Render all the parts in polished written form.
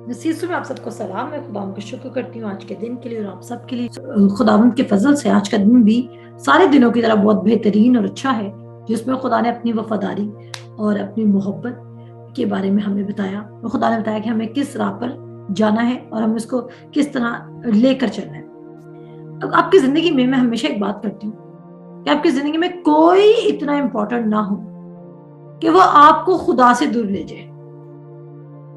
नसीसु में आप सबको सलाम। मैं खुदावंद का शुक्र करती हूँ आज के दिन के लिए और आप सब के लिए। खुदावंद के फजल से आज का दिन भी सारे दिनों की तरह बहुत बेहतरीन और अच्छा है, जिसमें खुदा ने अपनी वफादारी और अपनी मोहब्बत के बारे में हमें बताया और खुदा ने बताया कि हमें किस राह पर जाना है और हमें उसको किस तरह लेकर चलना है। अब आपकी जिंदगी में मैं हमेशा एक बात करती हूँ कि आपकी जिंदगी में कोई इतना इम्पोर्टेंट ना हो कि वो आपको खुदा से दूर ले जाए।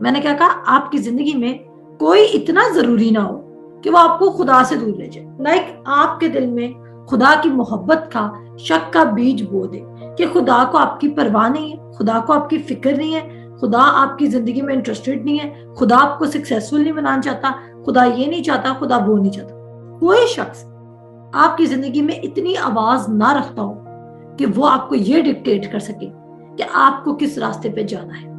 मैंने क्या कहा? आपकी जिंदगी में कोई इतना जरूरी ना हो कि वो आपको खुदा से दूर ले जाए। लाइक आपके दिल में खुदा की मोहब्बत का शक का बीज बो दे कि खुदा को आपकी परवाह नहीं है, खुदा को आपकी फिक्र नहीं है, खुदा आपकी जिंदगी में इंटरेस्टेड नहीं है, खुदा आपको सक्सेसफुल नहीं बनाना चाहता, खुदा ये नहीं चाहता, खुदा वो नहीं चाहता। कोई शख्स आपकी जिंदगी में इतनी आवाज ना रखता हो कि वो आपको ये डिक्टेट कर सके कि आपको किस रास्ते पे जाना है।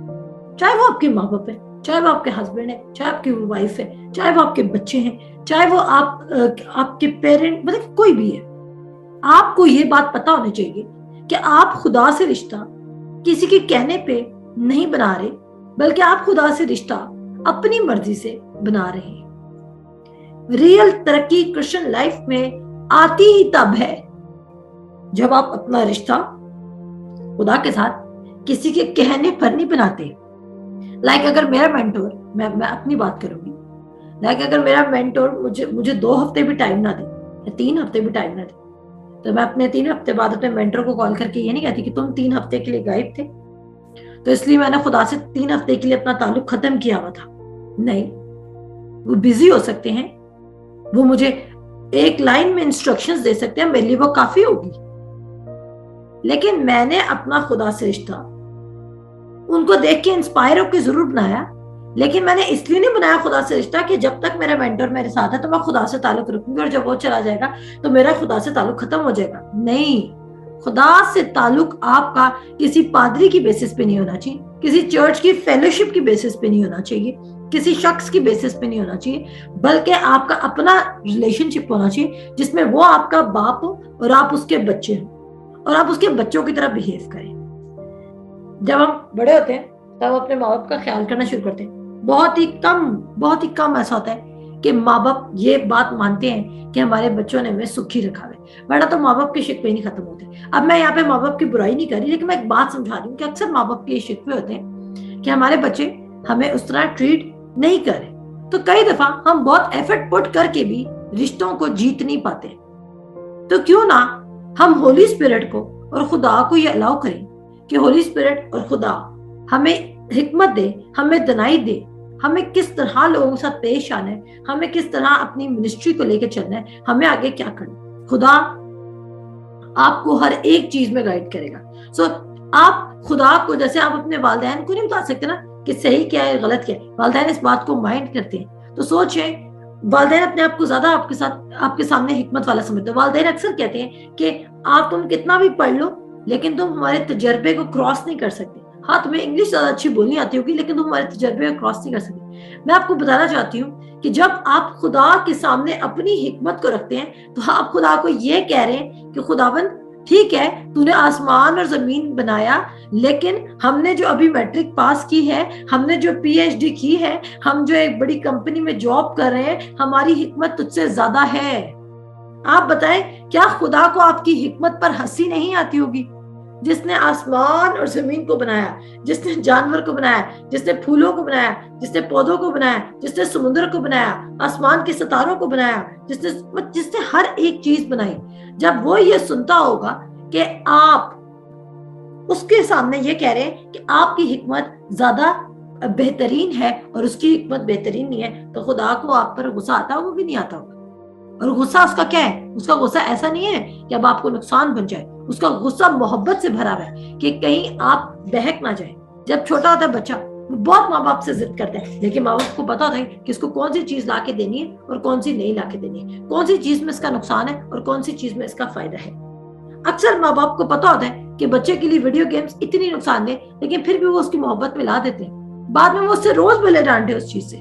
चाहे वो आपके माँ बाप है, चाहे वो आपके हस्बैंड है, चाहे आपकी वाइफ है, चाहे वो आपके बच्चे हैं, चाहे वो आपके पेरेंट, मतलब कोई भी है। आपको ये बात पता होनी चाहिए कि आप खुदा से रिश्ता किसी के कहने पे नहीं बना रहे, बल्कि आप खुदा से रिश्ता अपनी मर्जी से बना रहे हैं। रियल तरक्की क्रिश्चियन लाइफ में आती ही तब है जब आप अपना रिश्ता खुदा के साथ किसी के कहने पर नहीं बनाते। लाइक अगर मेरा मेंटोर, मैं अपनी बात करूंगी, लाइक अगर मेरा मेंटोर मुझे 2 हफ्ते भी टाइम ना दे या 3 हफ्ते भी टाइम ना दे, तो मैं अपने 3 हफ्ते बाद अपने मेंटर को कॉल करके ये नहीं कहती कि तुम 3 हफ्ते के लिए गायब थे तो इसलिए मैंने खुदा से 3 हफ्ते के लिए अपना ताल्लुक खत्म किया हुआ था। नहीं, वो बिजी हो सकते हैं, वो मुझे एक लाइन में इंस्ट्रक्शंस दे सकते हैं, मेरे लिए वो काफी होगी, लेकिन मैंने अपना खुदा से रिश्ता उनको देख के इंस्पायर होकर जरूर बनाया, लेकिन मैंने इसलिए नहीं बनाया खुदा से रिश्ता कि जब तक मेरा मेंटर मेरे साथ है तो मैं खुदा से ताल्लुक रखूंगी और जब वो चला जाएगा तो मेरा खुदा से ताल्लुक खत्म हो जाएगा। नहीं, खुदा से ताल्लुक आपका किसी पादरी की बेसिस पे नहीं होना चाहिए, किसी चर्च की फेलोशिप की बेसिस पे नहीं होना चाहिए, किसी शख्स की बेसिस पे नहीं होना चाहिए, बल्कि आपका अपना रिलेशनशिप होना चाहिए जिसमें वो आपका बाप हो और आप उसके बच्चे हो और आप उसके बच्चों की तरह बिहेव करें। जब हम बड़े होते हैं तब अपने माँ बाप का ख्याल करना शुरू करते हैं। बहुत ही कम ऐसा होता है कि माँ बाप ये बात मानते हैं कि हमारे बच्चों ने हमें सुखी रखा है, वरना तो माँ बाप के शिकवे नहीं खत्म होते। अब मैं यहाँ पे माँ बाप की बुराई नहीं कर रही, लेकिन मैं एक बात समझा रही हूँ कि अक्सर माँ बाप के शिकवे होते हैं कि हमारे बच्चे हमें उस तरह ट्रीट नहीं करे, तो कई दफा हम बहुत एफर्ट पुट करके भी रिश्तों को जीत नहीं पाते। तो क्यों ना हम होली स्पिरिट को और खुदा को ये अलाउ करें कि होली स्पिरिट और खुदा हमें हिकमत दे, हमें दनाई दे, हमें किस तरह लोगों के साथ पेश आना है, हमें किस तरह अपनी मिनिस्ट्री को लेकर चलना है, हमें आगे क्या करना। खुदा आपको हर एक चीज में गाइड करेगा। सो आप खुदा को, जैसे आप अपने वालिदैन को नहीं बता सकते ना कि सही क्या है गलत क्या है, वालिदैन इस बात को माइंड करते हैं। तो सोचें, वालिदैन अपने आप को ज्यादा आपके सामने हिकमत वाला समझते हैं। वालिदैन अक्सर कहते हैं कि तुम कितना भी पढ़ लो लेकिन तुम हमारे तजर्बे को क्रॉस नहीं कर सकते। हाँ, तुम्हें इंग्लिश ज्यादा अच्छी बोलनी आती होगी लेकिन तुम हमारे तजर्बे को क्रॉस नहीं कर सकते। मैं आपको बताना चाहती हूँ कि जब आप खुदा के सामने अपनी हिकमत को रखते हैं तो आप खुदा को ये कह रहे हैं कि खुदाबंद ठीक है, तूने आसमान और जमीन बनाया, लेकिन हमने जो अभी मैट्रिक पास की है, हमने जो पीएचडी की है, हम जो एक बड़ी कंपनी में जॉब कर रहे हैं, हमारी हिकमत तुझसे ज्यादा है। आप बताएं, क्या खुदा को आपकी हिकमत पर हंसी नहीं आती होगी? जिसने आसमान और जमीन को बनाया, जिसने जानवर को बनाया, जिसने फूलों को बनाया, जिसने पौधों को बनाया, जिसने समुद्र को बनाया, आसमान के सितारों को बनाया, जिसने हर एक चीज बनाई, जब वो ये सुनता होगा कि आप उसके सामने ये कह रहे हैं कि आपकी हिकमत ज्यादा बेहतरीन है और उसकी हिकमत बेहतरीन नहीं है, तो खुदा को आप पर गुस्सा आता होगा कि नहीं आता होगा? और गुस्सा उसका क्या है? उसका गुस्सा ऐसा नहीं है कि अब आपको नुकसान बन जाए, उसका गुस्सा मोहब्बत से भरा हुआ है कि कहीं आप बहक ना जाए। जब छोटा होता है बच्चा, वो बहुत माँ बाप से जिद करता है, लेकिन माँ बाप को पता होता है कि इसको कौन सी चीज ला के देनी है और कौन सी नहीं ला के देनी है, कौन सी चीज में इसका नुकसान है और कौन सी चीज में इसका फायदा है। अक्सर माँ बाप को पता होता है कि बच्चे के लिए वीडियो गेम्स इतनी नुकसानदेह, लेकिन फिर भी वो उसकी मोहब्बत में ला देते हैं। बाद में वो उससे रोज बोले डांटे उस चीज से।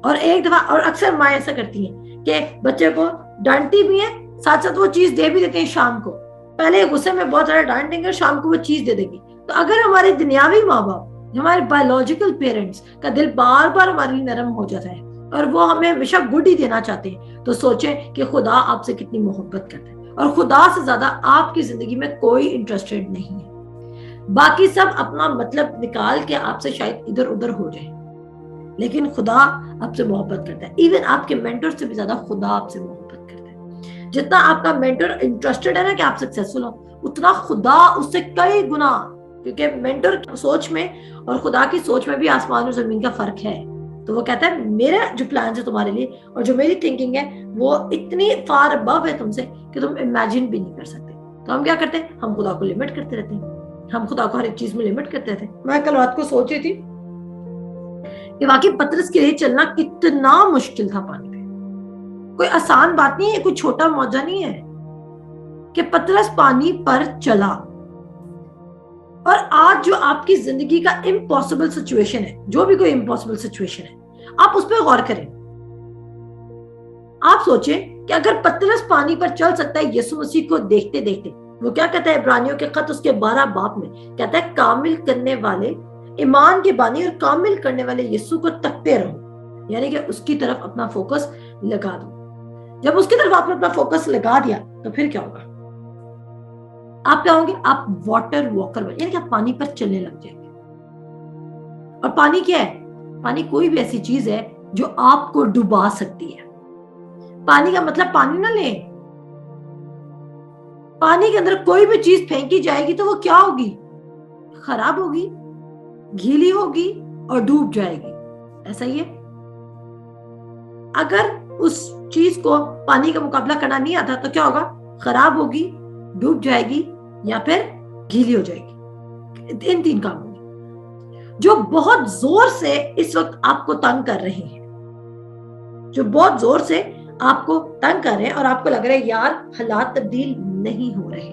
और एक दफा, और अक्सर माँ ऐसा करती है कि बच्चे को डांटती भी है, साथ साथ वो चीज दे भी देते हैं शाम को। पहले गुस्से में बहुत ज्यादा डांट देंगे और शाम को वो चीज दे देंगे। तो अगर हमारे दुनियावी माँ बाप ہمارے بایولوجیکل پیرنٹس کا دل بار بار ہمارے لیے نرم ہو جاتا ہے اور وہ ہمیں ہمیشہ گڈ ہی دینا چاہتے ہیں. تو سوچیں کہ خدا آپ سے کتنی محبت کرتا ہے اور خدا سے زیادہ آپ کی زندگی میں کوئی انٹرسٹڈ نہیں ہے. باقی سب اپنا مطلب نکال کے آپ سے شاید ادھر ادھر ہو جائے, لیکن خدا آپ سے محبت کرتا ہے. ایون آپ کے مینٹر سے بھی زیادہ خدا آپ سے محبت کرتا ہے. جتنا آپ کا مینٹر انٹرسٹڈ ہے نا کہ آپ سکسیسفل ہو, اتنا خدا اس سے کئی گنا, کیونکہ مینٹر سوچ میں اور خدا کی سوچ میں بھی آسمان اور زمین کا فرق ہے. تو وہ کہتا ہے میرے جو پلانز ہے تمہارے لیے اور جو میری تھنکنگ ہے وہ اتنی فار ابو ہے تم سے کہ تم امیجن بھی نہیں کر سکتے. تو ہم کیا کرتے ہیں, ہم خدا کو لمٹ کرتے رہتے ہیں, ہم خدا کو ہر ایک چیز میں لمٹ کرتے رہتے ہیں. میں کل رات کو سوچ رہی تھی کہ واقعی پطرس کے لیے چلنا کتنا مشکل تھا پانی پہ. کوئی آسان بات نہیں ہے, کوئی چھوٹا موجہ نہیں ہے کہ پطرس پانی پر چلا. اور آج جو آپ کی زندگی کا امپاسبل سچویشن ہے, جو بھی کوئی امپاسبل سچویشن ہے, آپ اس پہ غور کریں. آپ سوچیں کہ اگر پطرس پانی پر چل سکتا ہے یسوع مسیح کو دیکھتے دیکھتے, وہ کیا کہتا ہے عبرانیوں کے خط اس کے 12 باب میں کہتا ہے کامل کرنے والے, ایمان کے بانی اور کامل کرنے والے یسوع کو تکتے رہو, یعنی کہ اس کی طرف اپنا فوکس لگا دو. جب اس کی طرف آپ نے اپنا فوکس لگا دیا تو پھر کیا ہوگا؟ آپ کیا ہوں گے؟ آپ واٹر واکر, یعنی کہ آپ پانی پر چلنے لگ جائیں گے. اور پانی کیا ہے؟ پانی کوئی بھی ایسی چیز ہے جو آپ کو ڈبا سکتی ہے. پانی کا مطلب پانی نہ لیں, پانی کے اندر کوئی بھی چیز پھینکی جائے گی تو وہ کیا ہوگی؟ خراب ہوگی, گیلی ہوگی اور ڈوب جائے گی. ایسا ہی ہے. اگر اس چیز کو پانی کا مقابلہ کرنا نہیں آتا تو کیا ہوگا؟ خراب ہوگی, ڈوب جائے گی یا پھر گیلی ہو جائے گی. ان 3 کام ہوگی جو بہت زور سے اس وقت آپ کو تنگ کر رہے ہیں, جو بہت زور سے آپ کو تنگ کر رہے ہیں اور آپ کو لگ رہا ہے یار حالات تبدیل نہیں ہو رہے.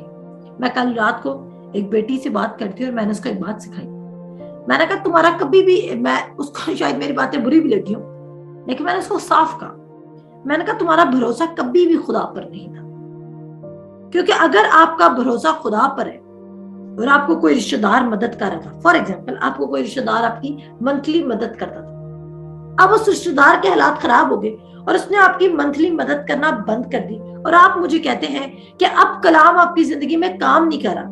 میں کل رات کو ایک بیٹی سے بات کرتی ہوں اور میں نے اس کو ایک بات سکھائی. میں نے کہا تمہارا کبھی بھی, میں اس کو شاید میری باتیں بری بھی لگی ہوں, لیکن میں نے اس کو صاف کہا, میں نے کہا تمہارا بھروسہ کبھی بھی خدا پر نہیں تھا. کیونکہ اگر آپ کا بھروسہ خدا پر ہے اور آپ کو کوئی رشتہ دار مدد کر رہا تھا, فار ایگزامپل آپ کو کوئی رشتہ دار آپ کی منتھلی مدد کرتا تھا, اب اس رشتہ دار کے حالات خراب ہو گئے اور اس نے آپ کی منتھلی مدد کرنا بند کر دی, اور آپ مجھے کہتے ہیں کہ اب کلام آپ کی زندگی میں کام نہیں کر رہا.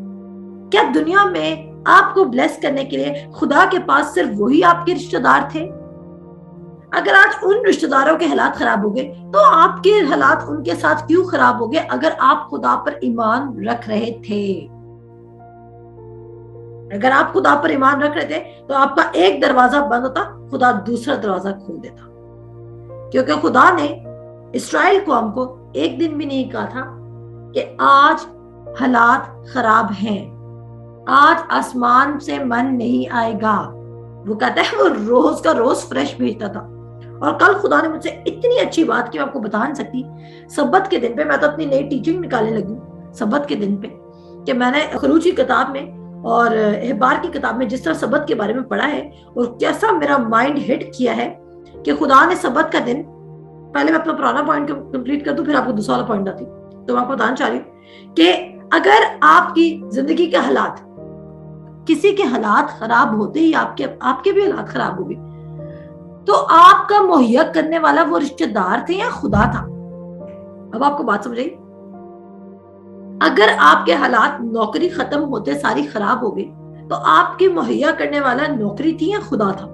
کیا دنیا میں آپ کو بلیس کرنے کے لیے خدا کے پاس صرف وہی آپ کے رشتہ دار تھے؟ اگر آج ان رشتہ داروں کے حالات خراب ہو گئے تو آپ کے حالات ان کے ساتھ کیوں خراب ہو گئے اگر آپ خدا پر ایمان رکھ رہے تھے؟ اگر آپ خدا پر ایمان رکھ رہے تھے تو آپ کا ایک دروازہ بند ہوتا, خدا دوسرا دروازہ کھول دیتا. کیونکہ خدا نے اسرائیل قوم کو ایک دن بھی نہیں کہا تھا کہ آج حالات خراب ہیں, آج آسمان سے من نہیں آئے گا. وہ کہتا ہے وہ روز کا روز فریش بھیجتا تھا. اور کل خدا نے مجھ سے اتنی اچھی بات کی میں آپ کو بتا نہیں سکتی. سبت کے دن پہ میں تو اپنی نئی ٹیچنگ نکالنے لگی سبت کے دن پہ, کہ میں نے خروج کی کتاب میں اور احبار کی کتاب میں جس طرح سبت کے بارے میں پڑھا ہے اور کیسا میرا مائنڈ ہٹ کیا ہے کہ خدا نے سبت کا دن, پہلے میں اپنا پرانا پوائنٹ کمپلیٹ کر دوں پھر آپ کو دوسرا والا پوائنٹ آتی. تو میں آپ کو بتانا چاہ رہی ہوں کہ اگر آپ کی زندگی کے حالات, کسی کے حالات خراب ہوتے ہی آپ کے بھی حالات خراب ہو گئے, تو آپ کا مہیا کرنے والا وہ رشتہ دار تھے یا خدا تھا؟ اب آپ کو بات سمجھ آئی؟ اگر آپ کے حالات نوکری ختم ہوتے ساری خراب ہو گئی تو آپ کی مہیا کرنے والا نوکری تھی یا خدا تھا؟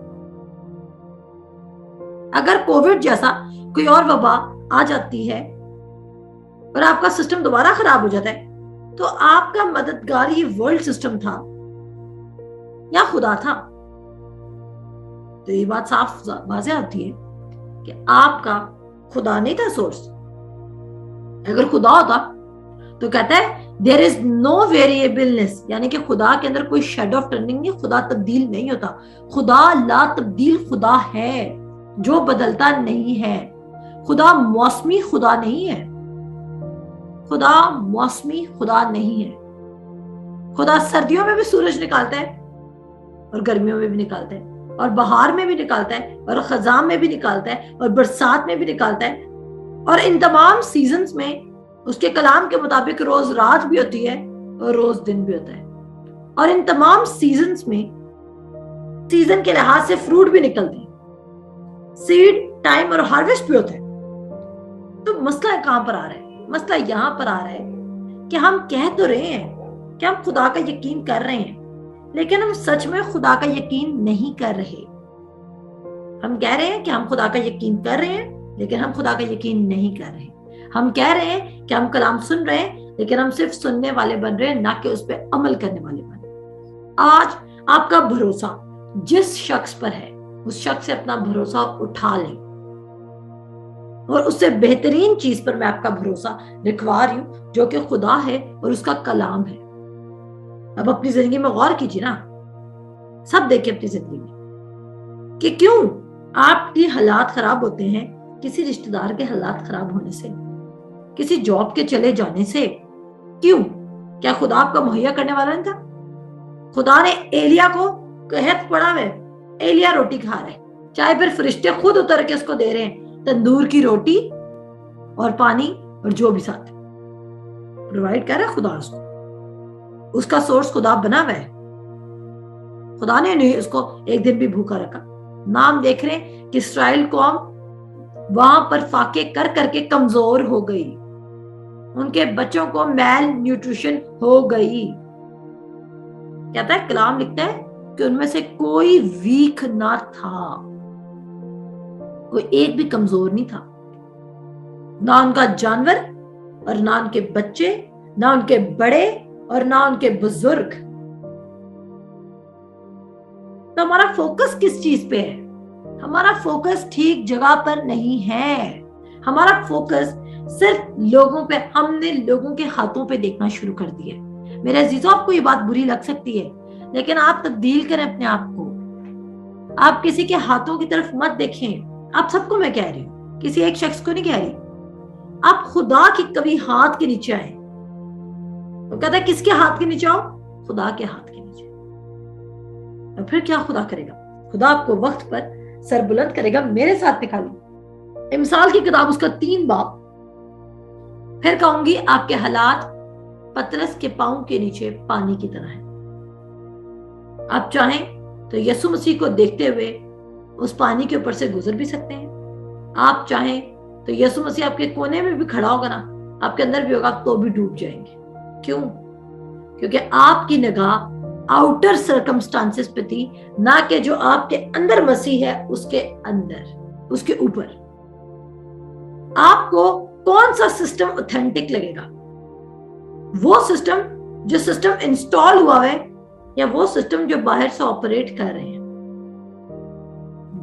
اگر کووڈ جیسا کوئی اور وبا آ جاتی ہے اور آپ کا سسٹم دوبارہ خراب ہو جاتا ہے تو آپ کا مددگار یہ ورلڈ سسٹم تھا یا خدا تھا؟ تو یہ بات صاف واضح ہوتی ہے کہ آپ کا خدا نہیں تھا سورس. اگر خدا ہوتا تو کہتا ہے there is no variableness, یعنی کہ خدا کے اندر کوئی شیڈو آف ٹرننگ نہیں, خدا تبدیل نہیں ہوتا. خدا لا تبدیل خدا ہے جو بدلتا نہیں ہے. خدا موسمی خدا نہیں ہے, خدا موسمی خدا نہیں ہے. خدا سردیوں میں بھی سورج نکالتا ہے اور گرمیوں میں بھی نکالتا ہے, اور بہار میں بھی نکالتا ہے, اور خزاں میں بھی نکالتا ہے, اور برسات میں بھی نکالتا ہے. اور ان تمام سیزنز میں اس کے کلام کے مطابق روز رات بھی ہوتی ہے اور روز دن بھی ہوتا ہے. اور ان تمام سیزنز میں सीजन के लिहाज से फ्रूट भी निकलते हैं, सीड टाइम और हार्वेस्ट भी होता है। तो मसला कहां पर आ रहा है? मसला यहां पर आ रहा है कि हम कह तो रहे हैं कि हम खुदा का यकीन कर रहे हैं, लेकिन हम सच में खुदा का यकीन नहीं कर रहे। हम कह रहे हैं कि हम खुदा का यकीन कर रहे हैं, लेकिन हम खुदा का यकीन नहीं कर रहे। हम कह रहे हैं कि हम कलाम सुन रहे हैं, लेकिन हम सिर्फ सुनने वाले बन रहे हैं, ना कि उस पर अमल करने वाले बन रहे हैं। आज आपका भरोसा जिस शख्स पर है, उस शख्स से अपना भरोसा उठा लें, और उससे बेहतरीन चीज पर मैं आपका भरोसा रखवा रही हूं, जो कि खुदा है और उसका कलाम है। अब अपनी जिंदगी में गौर कीजिए ना, सब देखिए अपनी जिंदगी में कि क्यों आपकी हालात खराब होते हैं, किसी रिश्तेदार के हालात खराब होने से, किसी जॉब के चले जाने से। क्यों? क्या खुदा आपका मुहैया करने वाला नहीं था? खुदा ने एलिया को कहत पड़ा है, एलिया रोटी खा रहे, चाहे फिर फरिश्ते खुद उतर के उसको दे रहे हैं तंदूर की रोटी और पानी और जो भी साथ प्रोवाइड कर रहा है खुदा उसको, उसका सोर्स खुदा बना हुआ है। खुदा ने नहीं उसको एक दिन भी भूखा रखा। नाम देख रहे हैं कि इस्राएल कौम वहां पर फाके कर करके कमजोर हो गई, उनके बच्चों को मैल न्यूट्रिशन हो गई। कहता है कलाम लिखता है कि उनमें से कोई वीक ना था, कोई एक भी कमजोर नहीं था, ना उनका जानवर और ना उनके बच्चे, ना उनके बड़े और ना उनके बुजुर्ग। तो हमारा फोकस किस चीज पे है? हमारा फोकस ठीक जगह पर नहीं है। हमारा फोकस सिर्फ लोगों पे, हमने लोगों के हाथों पे देखना शुरू कर दिया। मेरे अजीजों, आपको ये बात बुरी लग सकती है, लेकिन आप तब्दील करें अपने आप को। आप किसी के हाथों की तरफ मत देखें। आप सबको मैं कह रही हूँ, किसी एक शख्स को नहीं कह रही। आप खुदा की कभी हाथ के नीचे आए। वो कहता है किसके हाथ के नीचे आओ? खुदा के हाथ के नीचे। और फिर क्या खुदा करेगा? खुदा आपको वक्त पर सर बुलंद करेगा। मेरे साथ निकालिए इमसाल की किताब, उसका 3 बाब। फिर कहूंगी आपके हालात पतरस के पांव के नीचे पानी की तरह है। आप चाहें तो यीशु मसीह को देखते हुए उस पानी के ऊपर से गुजर भी सकते हैं। आप चाहें तो यीशु मसीह आपके कोने में भी खड़ा होगा ना, आपके अंदर भी होगा, तो भी डूब जाएंगे। क्यों? क्योंकि आपकी निगाह आउटर सर्कमस्टांसेस पे थी, ना कि जो आपके अंदर मसीह है उसके अंदर, उसके ऊपर। आपको कौन सा सिस्टम ऑथेंटिक लगेगा? वो सिस्टम जो सिस्टम इंस्टॉल हुआ है, या वो सिस्टम जो बाहर से ऑपरेट कर रहे हैं?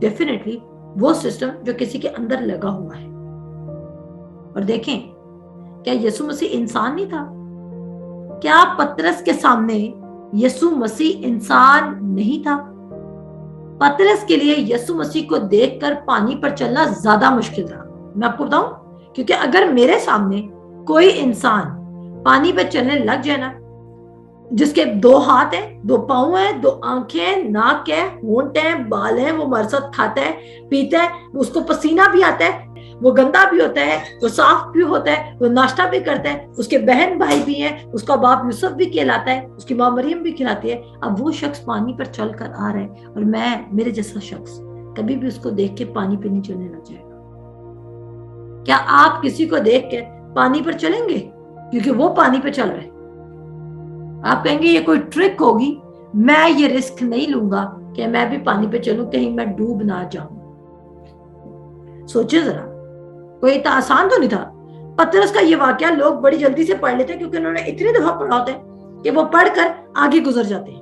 डेफिनेटली वो सिस्टम जो किसी के अंदर लगा हुआ है। और देखें, क्या यीशु मसीह इंसान नहीं था? क्या पतरस के सामने यीशु मसीह इंसान नहीं था? पतरस के लिए यीशु मसीह को देखकर पानी पर चलना ज्यादा मुश्किल था। मैं आपको बताऊं, क्योंकि अगर मेरे सामने कोई इंसान पानी पर चलने लग जाए ना, जिसके 2 हाथ हैं, 2 पांव हैं, 2 आंखें हैं, नाक है, होंठ है, बाल है, वो हमारे साथ खाता है, पीता है, उसको पसीना भी आता है, वो गंदा भी होता है, वो साफ भी होता है, वो नाश्ता भी करता है, उसके बहन भाई भी हैं, उसका बाप यूसुफ भी कहलाता है, उसकी माँ मरियम भी खिलाती है। अब वो शख्स पानी पर चल कर आ रहा है, और मेरे जैसा शख्स कभी भी उसको देख के पानी पे नहीं चलने लग जाएगा। क्या आप किसी को देख के पानी पर चलेंगे क्योंकि वो पानी पे चल रहे हैं? आप कहेंगे ये कोई ट्रिक होगी, मैं ये रिस्क नहीं लूंगा कि मैं भी पानी पे चलूं, कहीं मैं डूब ना जाऊं। सोचिए जरा, कोई इतना आसान तो नहीं था। पतरस का ये वाकया लोग बड़ी जल्दी से पढ़ लेते हैं, क्योंकि उन्होंने इतनी दफा पढ़ा होता है कि वो पढ़कर आगे गुजर जाते हैं,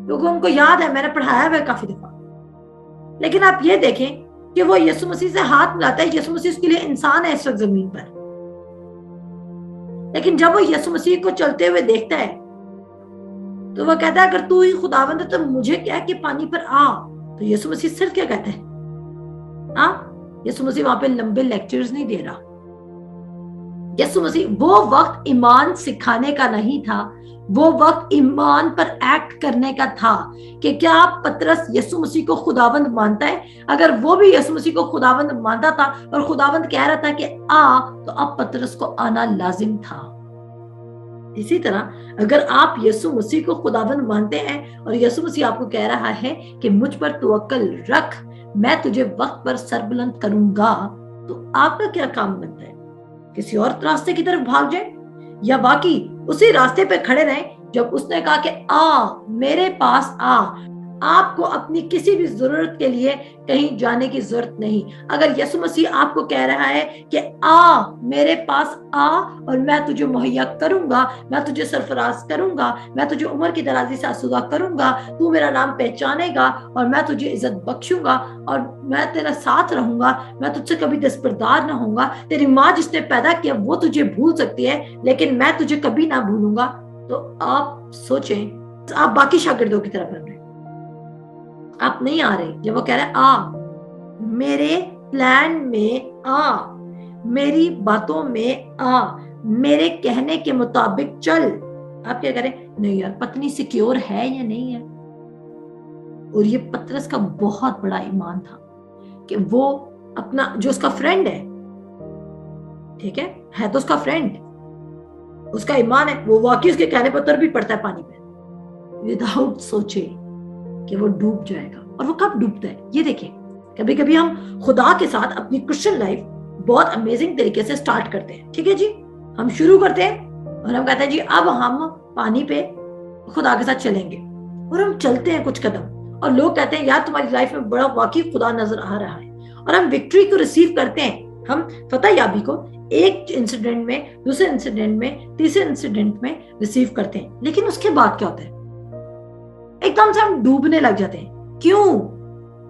क्योंकि उनको याद है, मैंने पढ़ाया हुआ काफी दफा। लेकिन आप ये देखें कि वो यीशु मसीह से हाथ मिलाता है। यीशु मसीह उसके लिए इंसान है इस वक्त जमीन पर, लेकिन जब वो यीशु मसीह को चलते हुए देखता है तो वो कहता है अगर तू ही खुदावंद है तो मुझे क्या कि पानी पर आ। तो यीशु मसीह सिर्फ क्या कहता है? यीशु मसीह वहां पे लंबे लेक्चर्स नहीं दे रहा। यीशु मसीह, वो वक्त ईमान सिखाने का नहीं था, वो वक्त ईमान पर एक्ट करने का था कि क्या आप पतरस यीशु मसीह को खुदावंद मानता है? अगर वो भी यीशु मसीह को खुदावंद मानता था और खुदावंद कह रहा था कि आ, तो अब पतरस को आना लाजिम था। इसी तरह अगर आप यीशु मसीह को खुदाबंद मानते हैं और यीशु मसीह आपको कह रहा है कि मुझ पर तवक्कल रख, मैं तुझे वक्त पर सरबुलंद करूंगा, तो आपका क्या काम बनता है? किसी और रास्ते की तरफ भाग जाए या बाकी उसी रास्ते पे खड़े रहें जब उसने कहा कि आ मेरे पास आ। आपको अपनी किसी भी जरूरत के लिए कहीं जाने की जरूरत नहीं। अगर यीशु मसीह आपको कह रहा है कि आ मेरे पास आ और मैं तुझे मुहैया करूंगा, मैं तुझे सरफराज करूंगा, मैं तुझे उम्र की दराजी से आसूदा करूंगा, तू मेरा नाम पहचानेगा और मैं तुझे इज्जत बख्शूंगा और मैं तेरा साथ रहूंगा, मैं तुझसे कभी दस्तबरदार ना होऊंगा। तेरी माँ जिसने पैदा किया वो तुझे भूल सकती है लेकिन मैं तुझे कभी ना भूलूंगा। तो आप सोचें, आप बाकी शागिर्दों की तरह बन रहे, आप नहीं आ रहे। जब वो कह रहे आ मेरे प्लान में आ, मेरी बातों में आ, मेरे कहने के मुताबिक चल, आप क्या करें? नहीं यार, पत्नी सिक्योर है या नहीं है। और ये पतरस का बहुत बड़ा ईमान था कि वो अपना जो उसका फ्रेंड है, ठीक है तो उसका फ्रेंड, उसका ईमान है, वो वाकई उसके कहने पर उतर भी पड़ता है पानी पे विदाउट सोचे कि वो डूब जाएगा। और वो कब डूबता है ये देखिए। कभी कभी हम खुदा के साथ अपनी क्रिश्चियन लाइफ बहुत अमेजिंग तरीके से स्टार्ट करते हैं, ठीक है जी, हम शुरू करते हैं और हम कहते हैं जी अब हम पानी पे खुदा के साथ चलेंगे, और हम चलते हैं कुछ कदम और लोग कहते हैं यार तुम्हारी लाइफ में बड़ा वाकई खुदा नजर आ रहा है, और हम विक्ट्री को रिसीव करते हैं, हम फतह याबी को एक इंसिडेंट में, दूसरे इंसिडेंट में, तीसरे इंसिडेंट में रिसीव करते हैं। लेकिन उसके बाद क्या होता है? एकदम से हम डूबने लग जाते हैं। क्यों?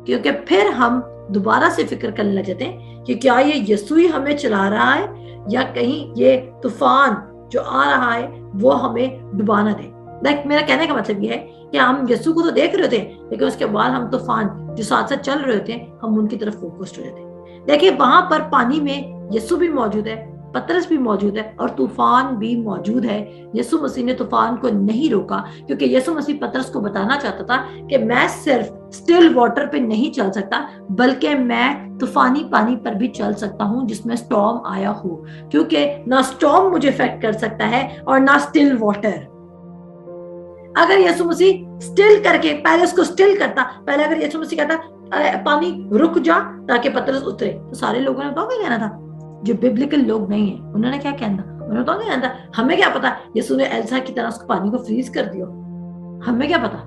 क्योंकि फिर हम दोबारा से फिक्र करने लग जाते हैं कि क्या ये यीशु ही हमें चला रहा है या कहीं ये तूफान जो आ रहा है वो हमें डुबा ना दे। मेरा कहने का मतलब ये है कि हम यीशु को तो देख रहे होते हैं लेकिन उसके बाद हम तूफान जो साथ साथ चल रहे होते हैं हम उनकी तरफ फोकस्ड हो जाते हैं। देखिए वहां पर पानी में यीशु भी मौजूद है, पतरस भी मौजूद है और तूफान भी मौजूद है। यीशु मसीह ने तूफान को नहीं रोका क्योंकि यीशु मसीह पतरस को बताना चाहता था कि मैं सिर्फ स्टिल वाटर पे नहीं चल सकता बल्कि मैं तूफानी पानी पर भी चल सकता हूं जिसमें स्टॉर्म आया हो, क्योंकि ना स्टॉर्म मुझे इफेक्ट कर सकता है और ना स्टिल वाटर। अगर यीशु मसीह स्टिल करके पहले उसको स्टिल करता, पहले अगर यीशु मसीह कहता पानी रुक जा ताकि पतरस उतरे, तो सारे लोगों ने तो क्या कहना था? जो बिब्लिकल लोग नहीं है उन्होंने क्या कहना था? उन्होंने तो क्या कहना था? हमें क्या पता यीशु ने एल्सा की तरह उसको पानी को फ्रीज कर दिया, हमें क्या पता?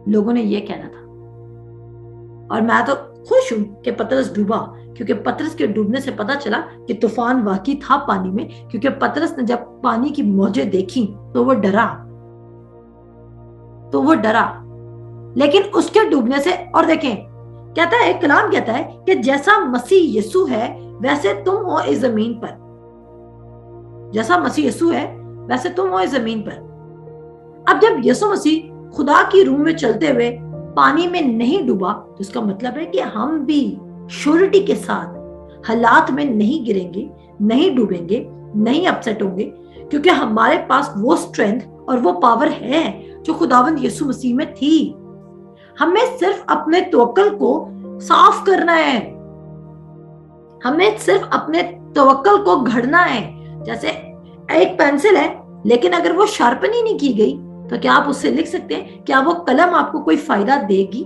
लोगों ने ये कहना था। और मैं तो खुश हूं कि पतरस डूबा, क्योंकि पतरस के डूबने से पता चला कि तूफान वाकई था पानी में, क्योंकि पतरस ने जब पानी की मौजें देखी तो वो डरा। लेकिन उसके डूबने से, और देखें कहता है, कलाम कहता है कि जैसा मसीह यीशु है वैसे तुम हो इस जमीन पर, जैसा मसीह यीशु है वैसे तुम हो इस जमीन पर। अब जब यीशु मसीह खुदा की रूह में चलते हुए पानी में नहीं डूबा तो इसका मतलब है कि हम भी श्योरिटी के साथ हालात में नहीं गिरेंगे, नहीं डूबेंगे, नहीं अपसेट होंगे, क्योंकि हमारे पास वो स्ट्रेंथ और वो पावर है जो खुदावंद यीशु मसीह में थी। हमें सिर्फ अपने तवक्कल को साफ करना है, हमें सिर्फ अपने तवक्कल को घड़ना है। जैसे एक पेंसिल है लेकिन अगर वो शार्पन ही नहीं की गई तो क्या आप उससे लिख सकते हैं? क्या वो कलम आपको कोई फायदा देगी?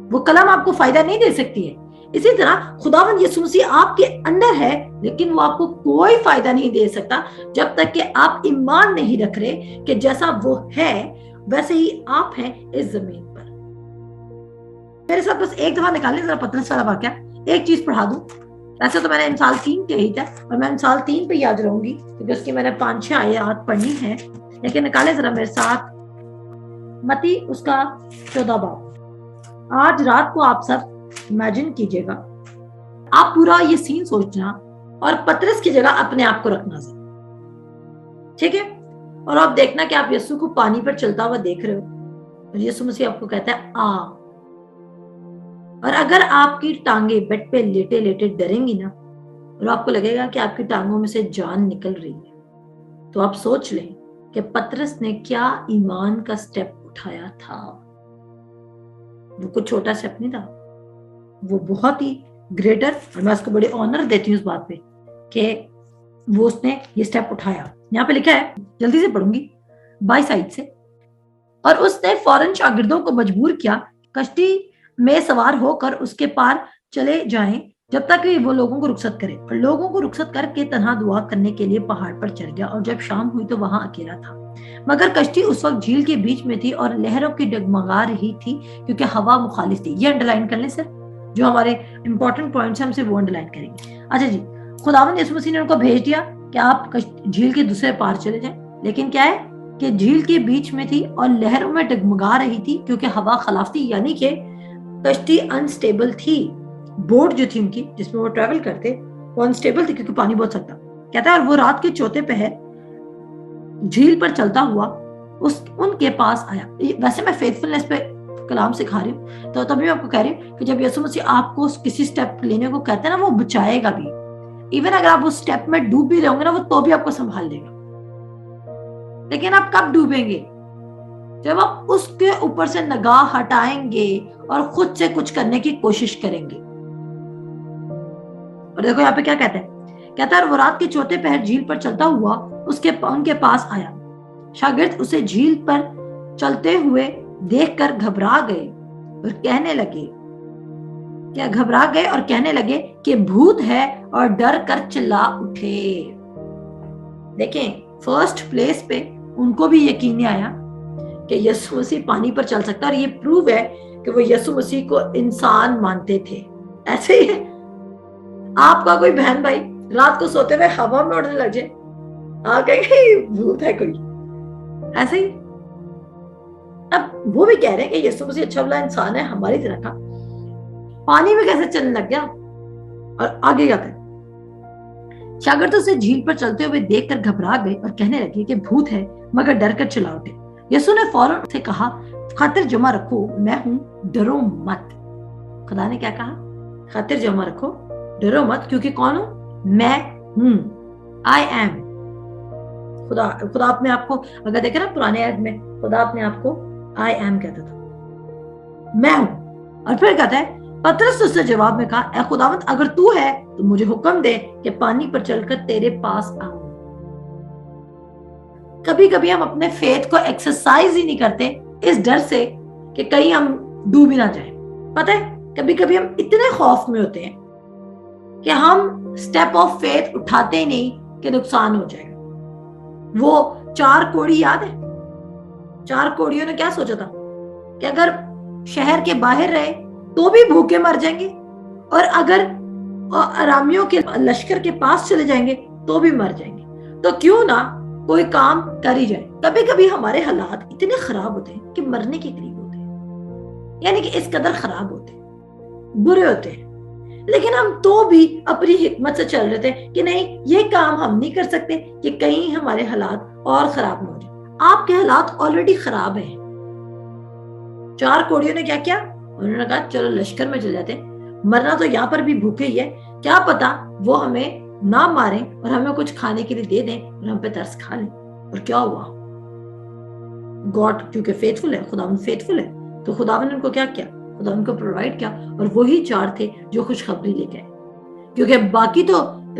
वो कलम आपको फायदा नहीं दे सकती है। इसी तरह खुदावंद यीशु मसीह आपके अंदर है लेकिन वो आपको कोई फायदा नहीं दे सकता जब तक कि आप ईमान नहीं रख रहे कि जैसा वो है वैसे ही आप हैं इस जमीन पर। मेरे साथ बस एक दफा निकालें जरा पतरस वाला वाकया, एक चीज पढ़ा दूं। वैसे तो मैंने मिसाल 3 कही था और मैं मिसाल 3 पे याद रहूंगी क्योंकि उसकी मैंने 5-6 आयत पढ़नी है, लेकिन निकाले जरा मेरे साथ मत्ती उसका 14 बाब। आज रात को आप सब इमेजिन कीजिएगा, आप पूरा ये सीन सोचना और पतरस की जगह अपने आप को रखना, ठीक है? और आप देखना कि आप यीशु को पानी पर चलता हुआ देख रहे हो और यीशु मसीह आपको कहता है आ। और अगर आपकी टांगे बेड पे लेटे लेटे डरेंगी ना और आपको लगेगा कि आपकी टांगों में से जान निकल रही है, तो आप सोच लें कि पतरस ने क्या ईमान का स्टेप उठाया था। वो कुछ छोटा स्टेप नहीं था, वो बहुत ही ग्रेटर, और मैं उसको बड़े ऑनर देती हूँ उस बात पे कि वो उसने ये स्टेप उठाया। यहाँ पे लिखा है, जल्दी से पढ़ूंगी बाई साइड से। और उसने फौरन शागिर्दों को मजबूर किया कश्ती में सवार होकर उसके पार चले जाएं जब तक कि वो लोगों को रुखसत करे। और लोगों को रुखसत करके तन्हा दुआ करने के लिए पहाड़ पर चढ़ गया। और जब शाम हुई तो वहां अकेला था, मगर कश्ती उस वक्त झील के बीच में थी और लहरों की डगमगा रही थी क्योंकि हवा मुखालिफ थी। ये अंडरलाइन कर लें सर, जो हमारे इंपॉर्टेंट पॉइंट्स हैं हमसे वो अंडरलाइन करेंगे। अच्छा जी, खुदावंद यीशु मसीह ने उनको भेज दिया कि आप झील के दूसरे पार चले जाएं, लेकिन क्या है कि झील के बीच में थी और लहरों में डगमगा रही थी क्योंकि हवा खिलाफ थी, यानी कि कश्ती अनस्टेबल थी। बोट जो थी उनकी जिसमें वो ट्रेवल करते वो अनस्टेबल थी क्योंकि पानी बहुत सख्त था। कहता है और वो रात के चौथे पहर झील पर चलता हुआ उनके पास आया। वैसे मैं फेथफुलनेस पे कलाम सिखा रही हूँ, तो तभी मैं आपको कह रही हूँ कि जब यीशु मसीह आपको किसी स्टेप लेने को कहते हैं ना, वो बचाएगा भी। इवन अगर आप उस स्टेप में डूब भी रहोगे ना, वो तो भी आपको संभाल लेगा। लेकिन आप कब डूबेंगे? जब आप उसके ऊपर से निगाह हटाएंगे और खुद से कुछ करने की कोशिश करेंगे। और देखो यहाँ पे क्या कहते हैं, कहता है वो रात के चौथे पहर झील पर चलता हुआ उनके पास आया। शागिर्द उसे झील पर चलते हुए देखकर घबरा गए और कहने लगे कि भूत है और डर कर चिल्ला उठे। देखें, फर्स्ट प्लेस पे उनको भी यकीन नहीं आया कि यीशु मसीह पानी पर चल सकता है, और ये प्रूव है कि वो यीशु मसीह को इंसान मानते थे। ऐसे ही है, आपका कोई बहन भाई रात को सोते हुए हवा में उड़ने लग जाए, आप कहेंगे भूत है कोई, ऐसे ही। अब वो भी कह रहे हैं कि यीशु मसीह अच्छा भला इंसान है हमारी तरह का, पानी में कैसे चलने लग गया? और आगे क्या कहते हैं, शागिर्द उसे झील पर चलते हुए देखकर घबरा गए और कहने लगे कि भूत है, मगर डर कर चिल्ला उठे। यीशु ने फौरन से कहा, खातिर जमा रखो, मैं हूं, डरो मत। खुदा ने क्या कहा? खातिर जमा रखो, डरो मत, क्योंकि कौन हूं? मैं हूं, आई एम। खुदा अपने आप को, अगर देखे ना पुराने ऐड में, खुदा अपने आप को आई एम कहता था, मैं हूं। और फिर कहता है, पतरस उससे जवाब में कहा, ऐ खुदावंद, अगर तू है तो मुझे हुक्म दे कि पानी पर चलकर तेरे पास आऊं। कभी कभी हम अपने फेथ को एक्सरसाइज ही नहीं करते इस डर से कि कहीं हम डूब ही ना जाए। पता है, कभी कभी हम इतने खौफ में होते हैं कि हम स्टेप ऑफ फेथ उठाते ही नहीं कि नुकसान हो जाएगा। वो 4 कोड़ी याद है? 4 कोड़ियों ने क्या सोचा था कि अगर शहर के बाहर रहे तो भी भूखे मर जाएंगे, और अगर अरामियों के लश्कर के पास चले जाएंगे तो भी मर जाएंगे। तो क्यों ना कोई काम कर ही जाए। कभी कभी हमारे हालात इतने खराब होते हैं कि मरने के करीब होते हैं, यानी कि इस कदर खराब होते हैं, बुरे होते हैं, लेकिन हम तो भी अपनी हिकमत से चल रहे थे कि नहीं, ये काम हम नहीं कर सकते कि कहीं हमारे हालात और खराब ना हो जाए। आपके हालात ऑलरेडी खराब हैं। 4 कोड़ियों ने क्या किया? उन्होंने कहा चलो लश्कर में चले जाते हैं, मरना तो यहाँ पर भी भूखे ही है, क्या पता वो हमें ना मारें और हमें कुछ खाने के लिए दे दें और हम पे तरस खा लें। और क्या हुआ? गॉड क्योंकि फेथफुल है, खुदावंद फेथफुल है, तो खुदावंद ने उनको क्या किया? खुदावंद को प्रोवाइड किया। और वही 4 थे जो खुशखबरी लेके आए, क्योंकि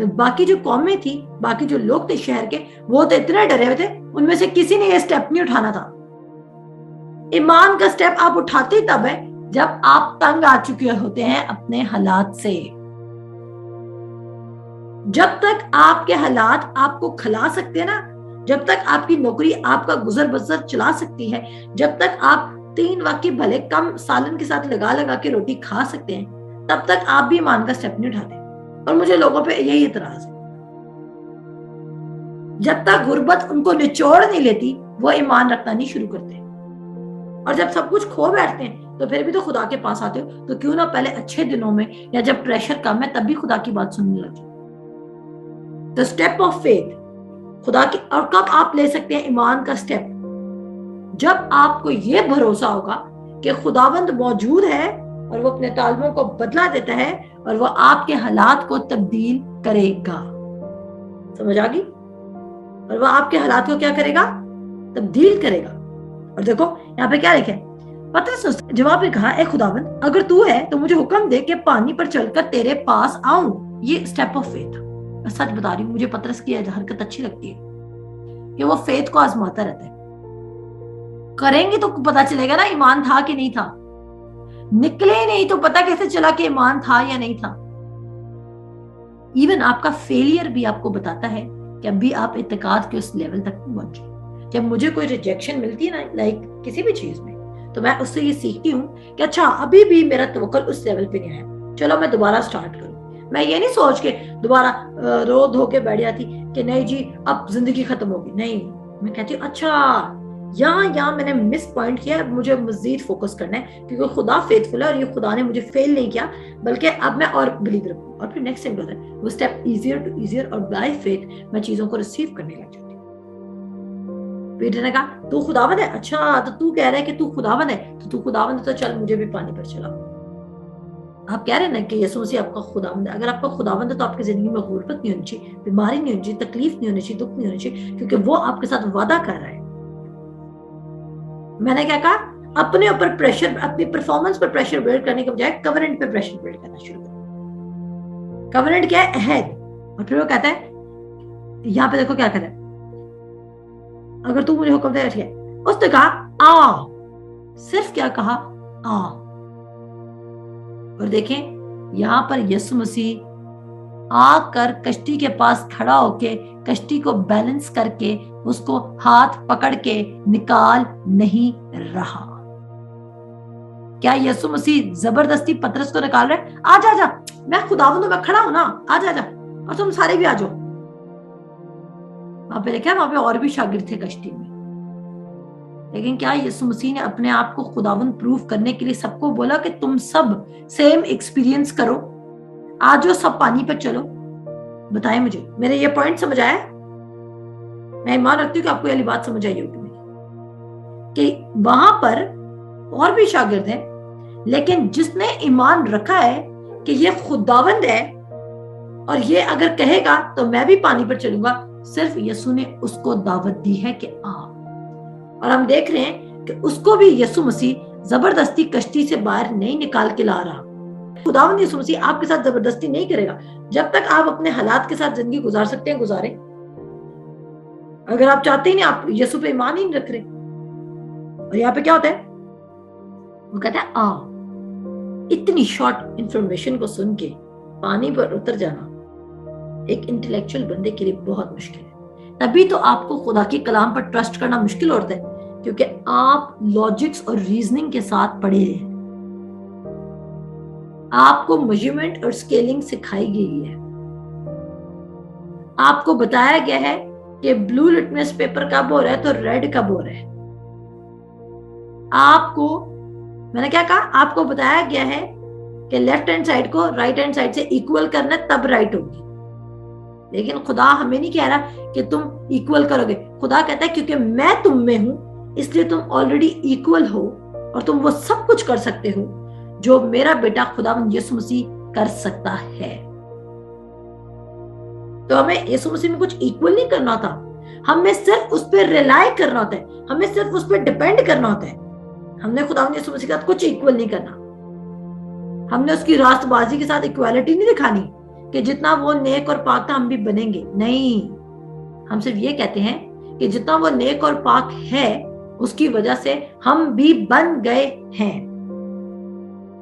बाकी जो कौमें थी, बाकी जो लोग थे शहर के, वो तो इतने डरे हुए थे, उनमें से किसी ने ये स्टेप नहीं उठाना था। ईमान का स्टेप आप उठाते तब है जब आप तंग आ चुके होते हैं अपने हालात से। जब तक आपके हालात आपको खिला सकते हैं ना, जब तक आपकी नौकरी आपका गुजर बसर चला सकती है, जब तक आप 3 वक्त की भले कम सालन के साथ लगा के रोटी खा सकते हैं, तब तक आप भी ईमान का स्टेप नहीं उठाते। और मुझे लोगों पे यही इतराज है, जब तक गुर्बत उनको निचोड़ नहीं लेती वो ईमान रखना नहीं शुरू करते। और जब सब कुछ खो बैठते हैं तो फिर भी तो खुदा के पास आते हो, तो क्यों ना पहले अच्छे दिनों में या जब प्रेशर कम है तब भी खुदा की बात सुनने लगे। तो स्टेप ऑफ फेथ खुदा की। और कब आप ले सकते हैं ईमान का स्टेप? जब आपको ये भरोसा होगा कि खुदावंद मौजूद है और वो अपने तालबों को बदला देता है और वो आपके हालात को तब्दील करेगा। समझ आ गई? और वो आपके हालात को क्या करेगा? तब्दील करेगा। और देखो यहाँ पे क्या लिखा है, पतरस ने जवाब में कहा, ए खुदावंद, अगर तू है तो मुझे हुक्म दे कि पानी पर चलकर तेरे पास आऊं। ये स्टेप ऑफ फेथ। मैं सच बता रही हूँ, मुझे पतरस की हरकत अच्छी लगती है कि वो फेथ को आजमाता रहता है। करेंगे तो पता चलेगा ना ईमान था कि नहीं था, निकले ही नहीं तो पता कैसे चला कि ईमान था या नहीं था। इवन आपका फेलियर भी आपको बताता है कि अभी आप इत्तेकाद के उस लेवल तक पहुंचे। जब मुझे कोई रिजेक्शन मिलती है ना, लाइक किसी भी चीज में, तो मैं उससे ये सीखती हूँ कि अच्छा अभी भी मेरा तवक्कुल उस लेवल पे नहीं है, चलो मैं दोबारा स्टार्ट करूँ। मैं ये नहीं सोच के दोबारा रो धो के बैठ जाती कि नहीं जी अब जिंदगी खत्म होगी, नहीं, मैं कहती हूँ अच्छा यहाँ मैंने मिस पॉइंट किया, मुझे मजीद फोकस करना है क्योंकि खुदा फेथफुल है और ये खुदा ने मुझे फेल नहीं किया, बल्कि अब मैं और बिलीव रखूँ। और फिर नेक्स्ट टाइम होता है वो स्टेप इजियर टू इजियर, और बाय फेथ मैं चीजों को रिसीव करने लग जाती हूँ। पीटर ने कहा तू खुदावंद है, अच्छा तो तू कह रहा है कि तू खुदावंद है, तो तू खुदावंद है तो चल मुझे भी पानी पर चला। आप कह रहे हैं ना कि यीशु मसीह आपका खुदावंद है। अगर आपका खुदावंद है तो आपकी जिंदगी में गुर्बत नहीं होनी चाहिए, बीमारी नहीं होनी चाहिए, तकलीफ नहीं होनी चाहिए, दुख नहीं होनी चाहिए, क्योंकि वो आपके साथ वादा कर रहा है। मैंने क्या कहा, अपने ऊपर प्रेशर, अपनी परफॉर्मेंस पर प्रेशर बिल्ड करने के बजाय कवरेंट पे प्रेशर बिल्ड करना शुरू करो। कवरेंट क्या है? अहेड। और फिर वो कहता है, यहां पे देखो क्या कहता है, अगर तू मुझे हुक्म दे, ठीक है, उसने कहा आ, सिर्फ क्या कहा, आ। और देखें यहां पर यीशु मसीह आकर कश्ती के पास खड़ा होके कश्ती को बैलेंस करके उसको हाथ पकड़ के निकाल नहीं रहा। क्या यीशु मसीह जबरदस्ती पतरस को निकाल रहे? आजा आजा, मैं खुदावंद हूं, मैं खड़ा हूं ना, आजा आजा, और तुम सारे भी आ जाओ। वहां पे लिखा है वहां पे और भी शागिर्द थे कश्ती में, लेकिन क्या यीशु मसीह ने अपने आप को खुदावंद प्रूव करने के लिए सबको बोला कि तुम सब सेम एक्सपीरियंस करो, आज जो सब पानी पर चलो? बताएं मुझे, मेरे ये पॉइंट समझ आया? मैं ईमान रखती हूँ कि आपको ये बात समझ आई होगी कि वहां पर और भी शागिर्द हैं, लेकिन जिसने ईमान रखा है कि ये खुदावंद है और ये अगर कहेगा तो मैं भी पानी पर चलूंगा, सिर्फ यीशु ने उसको दावत दी है कि आ। और हम देख रहे हैं कि उसको भी यीशु मसीह जबरदस्ती कश्ती से बाहर नहीं निकाल के ला रहा। खुदावंद यीशु मसीह आपके साथ जबरदस्ती नहीं करेगा। जब तक आप अपने हालात के साथ जिंदगी गुजार सकते हैं गुजारें। अगर आप चाहते ही नहीं, आप यीशु पे ईमान ही नहीं रख रहे। और यहाँ पे क्या होता है, वो कहता है आ। इतनी शॉर्ट इंफॉर्मेशन को सुन के पानी पर उतर जाना एक इंटेलेक्चुअल बंदे के लिए बहुत मुश्किल है। तभी तो आपको खुदा के कलाम पर ट्रस्ट करना मुश्किल होता है, क्योंकि आप लॉजिक्स और रीजनिंग के साथ पढ़े हैं। आपको मेजरमेंट और स्केलिंग सिखाई गई है। आपको बताया गया है कि ब्लू लिटमस पेपर कब हो रहा है तो रेड कब हो रहा है। आपको, मैंने क्या कहा, आपको बताया गया है कि लेफ्ट हैंड साइड को राइट हैंड साइड से इक्वल करना तब राइट होगी। लेकिन खुदा हमें नहीं कह रहा कि तुम इक्वल करोगे। खुदा कहता है क्योंकि मैं तुम में हूं इसलिए तुम ऑलरेडी इक्वल हो और तुम वो सब कुछ कर सकते हो जो मेरा बेटा खुदावंद यीशु मसीह कर सकता है। तो हमें यीशु मसीह में कुछ इक्वल नहीं करना था, हमें सिर्फ उस पर रिलाई करना होता है, हमें सिर्फ उस पर डिपेंड करना होता है। हमने खुदावंद यीशु मसीह के साथ कुछ इक्वल नहीं करना। हमने उसकी रास्तबाजी के साथ इक्वालिटी नहीं दिखानी कि जितना वो नेक और पाक था हम भी बनेंगे। नहीं, हम सिर्फ ये कहते हैं कि जितना वो नेक और पाक है उसकी वजह से हम भी बन गए हैं।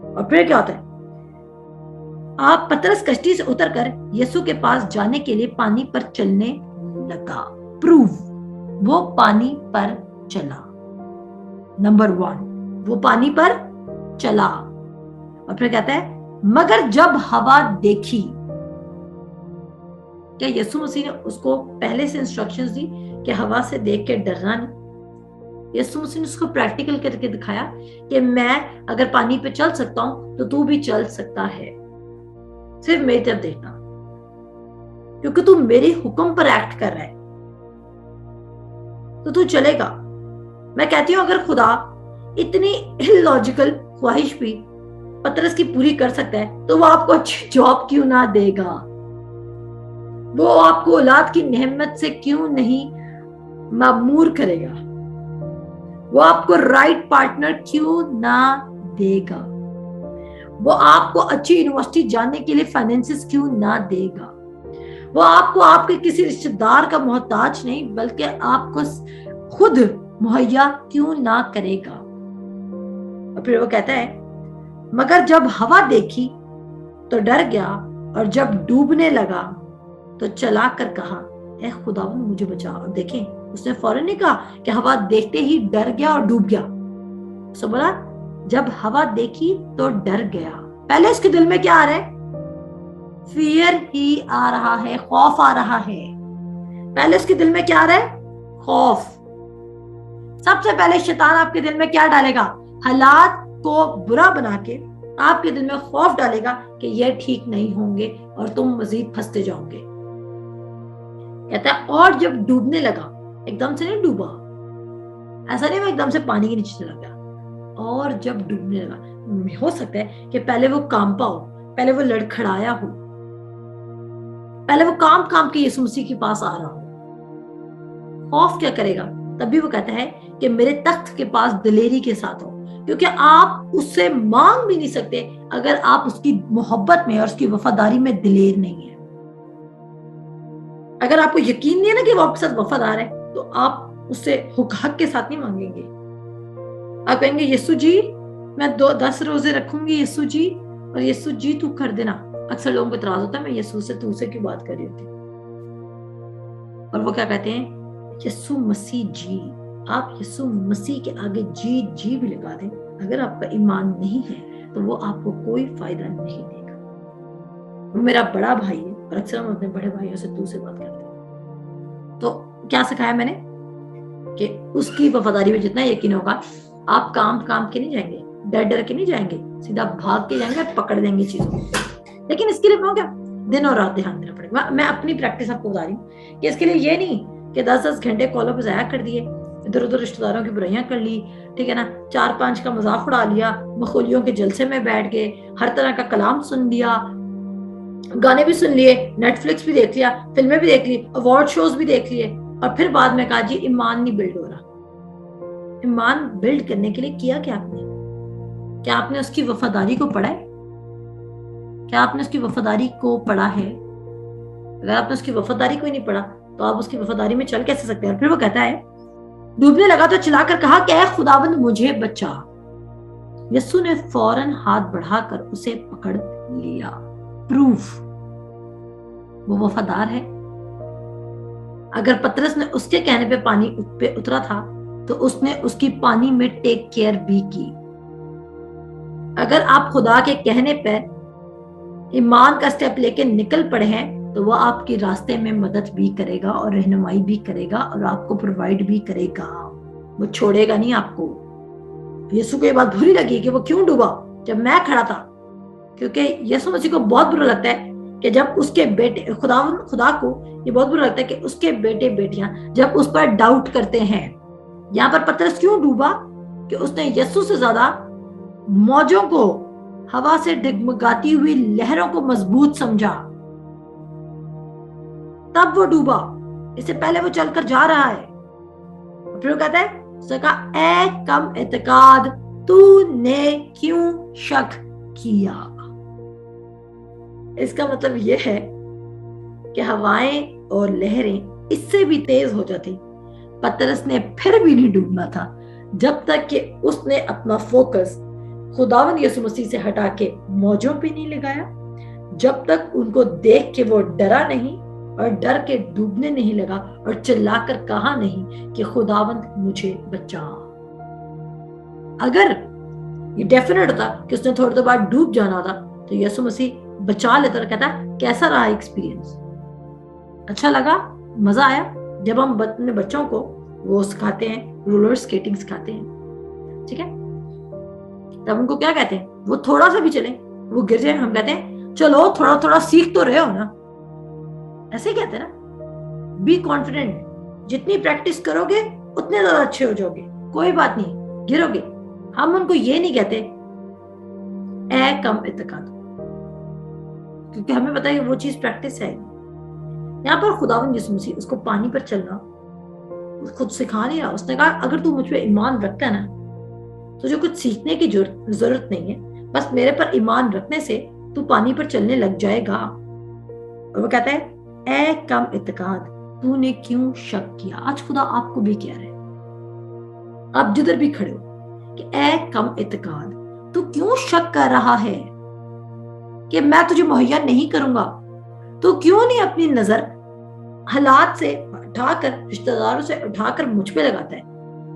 और फिर क्या होता है, आप पतरस कश्ती से उतरकर यीशु के पास जाने के लिए पानी पर चलने लगा। प्रूव, वो पानी पर चला। नंबर 1, वो पानी पर चला। और फिर कहता है मगर जब हवा देखी। क्या यीशु मसीह ने उसको पहले से इंस्ट्रक्शंस दी कि हवा से देख के डरना नहीं? यीशु मसीह ने उसको प्रैक्टिकल करके दिखाया कि मैं अगर पानी पे चल सकता हूं तो तू भी चल सकता है, सिर्फ मेरी तरफ देखना, क्योंकि तू मेरे हुक्म पर एक्ट कर रहा है तो तू चलेगा। मैं कहती हूं अगर खुदा इतनी इलॉजिकल ख्वाहिश भी पतरस की पूरी कर सकता है तो वो आपको अच्छी जॉब क्यों ना देगा? वो आपको औलाद की नेमत से क्यों नहीं मामूर करेगा? वो आपको राइट पार्टनर क्यों ना देगा? वो आपको अच्छी यूनिवर्सिटी जाने के लिए फाइनेंसेस क्यों ना देगा? وہ آپ کو آپ کے کسی رشتہ دار کا محتاج نہیں بلکہ آپ کو خود مہیا کیوں نہ کرے گا. اور پھر وہ کہتا ہے مگر جب ہوا دیکھی تو ڈر گیا اور جب ڈوبنے لگا تو چلا کر کہا اے خداوند مجھے بچا. اور دیکھیں اس نے فوراً نہیں کہا کہ ہوا دیکھتے ہی ڈر گیا اور ڈوب گیا. اس نے بولا جب ہوا دیکھی تو ڈر گیا. پہلے اس کے دل میں کیا آ رہا ہے؟ فیئر ہی آ رہا ہے, خوف آ رہا ہے. پہلے اس کے دل میں کیا آ رہا ہے؟ خوف. سب سے پہلے شیطان آپ کے دل میں کیا ڈالے گا؟ حالات کو برا بنا کے آپ کے دل میں خوف ڈالے گا کہ یہ ٹھیک نہیں ہوں گے اور تم مزید پھنستے جاؤ گے. کہتا ہے اور جب ڈوبنے لگا, ایک دم سے نہیں ڈوبا, ایسا نہیں وہ ایک دم سے پانی کے نیچے چلا گیا. اور جب ڈوبنے لگا, ہو سکتا ہے کہ پہلے وہ کانپا ہو, پہلے وہ لڑکھڑایا ہو, پہلے وہ کام کے یسوع مسیح کے پاس آ رہا ہو. خوف کیا کرے گا؟ تبھی وہ کہتا ہے کہ میرے تخت کے پاس دلیری کے ساتھ ہو, کیونکہ آپ اس سے مانگ بھی نہیں سکتے اگر آپ اس کی محبت میں اور اس کی وفاداری میں دلیر نہیں ہیں. اگر آپ کو یقین نہیں ہے نا کہ وہ آپ کے ساتھ وفادار ہے تو آپ اس سے حق کے ساتھ نہیں مانگیں گے. آپ کہیں گے یسوع جی میں 10 روزے رکھوں گی یسوع جی, اور یسوع جی تو کر دینا. اکثر لوگوں کو اعتراض ہوتا ہے میں یسوع سے تو سے کیوں بات کر رہی ہوتی, اور وہ کیا کہتے ہیں یسوع مسیح جی. آپ یسوع مسیح کے آگے جی جی بھی لگا دیں, اگر آپ کا ایمان نہیں ہے تو وہ آپ کو کوئی فائدہ نہیں دے گا. وہ میرا بڑا بھائی ہے اور اکثر ہم اپنے بڑے بھائیوں سے تو سے بات کرتے ہیں. تو کیا سکھایا میں نے کہ اس کی وفاداری میں جتنا یقین ہوگا آپ کام کے نہیں جائیں گے, ڈر کے نہیں جائیں گے, سیدھا بھاگ کے جائیں گے, پکڑ دیں گے چیزوں کو. لیکن اس کے لیے کیا دن اور رات دھیان دینا پڑے گا. میں اپنی پریکٹس آپ کو بتا رہی ہوں کہ اس کے لیے یہ نہیں کہ 10 گھنٹے کالوں پہ ضائع کر دیے, ادھر ادھر رشتہ داروں کی برائیاں کر لی, ٹھیک ہے نا, 4-5 کا مذاق اڑا لیا, مخولیوں کے جلسے میں بیٹھ گئے, ہر طرح کا کلام سن لیا, گانے بھی سن لیے, نیٹ فلکس بھی دیکھ لیا, فلمیں بھی دیکھ لی, ایوارڈ شوز بھی دیکھ لیے, اور پھر بعد میں کہا جی ایمان نہیں بلڈ ہو رہا. ایمان بلڈ کرنے کے لیے کیا آپ نے؟ کیا آپ نے اس کی وفاداری کو پڑھا ہے؟ کیا آپ نے اس کی وفاداری کو پڑھا ہے؟ اگر آپ نے اس کی وفاداری کو ہی نہیں پڑھا تو آپ اس کی وفاداری میں چل کیسے سکتے ہیں؟ اور پھر وہ کہتا ہے ڈوبنے لگا تو چلا کر کہا کہ اے خداوند مجھے بچا. یسوع نے فوراً ہاتھ بڑھا کر اسے پکڑ لیا. پروف وہ وفادار ہے. اگر پترس نے اس کے کہنے پہ پانی پہ اترا تھا تو اس نے اس کی پانی میں ٹیک کیئر بھی کی. اگر آپ خدا کے کہنے پہ ایمان کا سٹیپ لے کے نکل پڑے ہیں تو وہ آپ کے راستے میں مدد بھی کرے گا اور رہنمائی بھی کرے گا اور آپ کو پرووائڈ بھی کرے گا. وہ چھوڑے گا نہیں آپ کو. یسوع کو یہ بات بری لگی کہ وہ کیوں ڈوبا جب میں کھڑا تھا, کیونکہ یسوع مسیح کو بہت برا لگتا ہے کہ جب اس کے بیٹے خدا کو یہ بہت برا لگتا ہے کہ اس کے بیٹے بیٹیاں جب اس پر ڈاؤٹ کرتے ہیں. یہاں پر پترس کیوں ڈوبا کہ اس نے یسوع سے زیادہ موجوں کو, ہوا سے ڈگمگاتی ہوئی لہروں کو مضبوط سمجھا, تب وہ ڈوبا. اس سے پہلے وہ چل کر جا رہا ہے. پھر وہ کہتا ہے اس نے کہا اے کم اعتقاد تو نے کیوں شک کیا. اس کا مطلب یہ ہے کہ ہوائیں اور لہریں اس سے بھی تیز ہو جاتی, پترس نے پھر بھی نہیں ڈوبنا تھا جب تک کہ اس نے اپنا فوکس خداوند یسوع مسیح سے ہٹا کے موجوں پہ نہیں لگایا, جب تک ان کو دیکھ کے وہ ڈرا نہیں اور ڈر کے ڈوبنے نہیں لگا اور چلا کر کہا نہیں کہ خداوند مجھے بچا. اگر یہ ڈیفینیٹ ہوتا کہ اس نے تھوڑی دیر بعد ڈوب جانا تھا تو یسوع مسیح بچا لیتا اور کہتا کیسا رہا ایکسپیرینس, اچھا لگا, مزہ آیا. جب ہم اپنے بچوں کو وہ سکھاتے ہیں, رولر سکیٹنگ سکھاتے ہیں, ٹھیک ہے, تب ان کو کیا کہتے ہیں, وہ تھوڑا سا بھی چلیں وہ گر جائیں, ہم کہتے ہیں چلو تھوڑا سیکھ تو رہے ہو نا, ایسے ہی کہتے ہیں نا. بی کانفیڈنٹ, جتنی پریکٹس کرو گے اتنے زیادہ اچھے ہو جاؤ گے, کوئی بات نہیں گرو گے. ہم ان کو یہ نہیں کہتے اے کم اعتقاد, کیونکہ ہمیں پتا ہے کہ وہ چیز پریکٹس ہے. یہاں پر خداوند یسوع مسیح اس کو پانی پر چلنا خود سکھا نہیں رہا. اس نے کہا اگر تو مجھ پہ ایمان رکھتا ہے نا تجھے کچھ سیکھنے کی ضرورت نہیں ہے, بس میرے پر ایمان رکھنے سے تو پانی پر چلنے لگ جائے گا. اور وہ کہتا ہے اے کم اعتقاد تو نے کیوں شک کیا. آج خدا آپ کو بھی کہہ رہے ہیں, آپ جدھر بھی کھڑے ہو, کہ اے کم اعتقاد تو کیوں شک کر رہا ہے کہ میں تجھے مہیا نہیں کروں گا. تو کیوں نہیں اپنی نظر حالات سے اٹھا کر, رشتہ داروں سے اٹھا کر مجھ پہ لگاتا ہے.